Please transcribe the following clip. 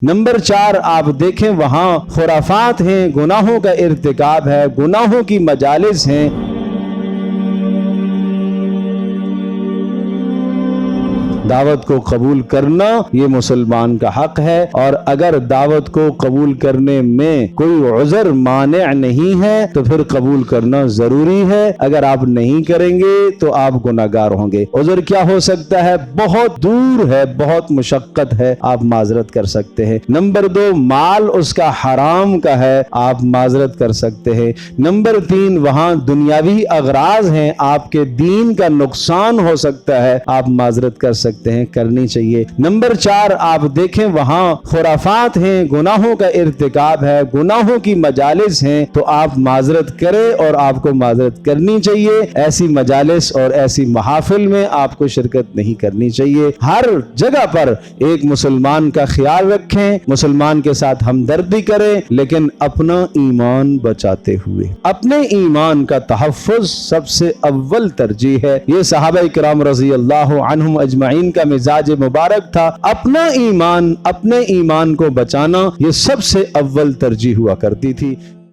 Number 4 आप देखें वहाँ खुराफात हैं, गुनाहों का इर्तिकाब है, गुनाहों की मजालिस हैं। दावत को कबूल करना ये मुसलमान का हक है, और अगर दावत को कबूल करने में कोई उज़र माने नहीं है तो फिर कबूल करना जरूरी है। अगर आप नहीं करेंगे तो आप गुनाहगार होंगे। उज़र क्या हो सकता है? बहुत दूर है, बहुत मुशक्कत है, आप माजरत कर सकते हैं। नंबर 2 माल उसका हराम का है, आप माजरत कर सकते हैं। नंबर 3 वहाँ दुनियावी अगराज हैं, आपके दीन का नुकसान हो सकता है, आप माजरत कर सकते हैं, करनी चाहिए। नंबर 4 आप देखें वहाँ खुराफात हैं, गुनाहों का इर्तिकाब है, गुनाहों की मजालिस हैं, तो आप माजरत करें और आपको माजरत करनी चाहिए। ऐसी मजालिस और ऐसी महाफिल में आपको शिरकत नहीं करनी चाहिए। हर जगह पर एक मुसलमान का ख्याल रखें, मुसलमान के साथ हमदर्दी करें, लेकिन अपना ईमान बचाते हुए। अपने ईमान का तहफ़्फ़ुज़ सबसे अव्वल तरजीह है। ये सहाबा इकराम रज़ी अल्लाह अन्हुम अजमाइन का मिजाज मुबारक था। अपने ईमान को बचाना ये सबसे अव्वल तरजीह हुआ करती थी।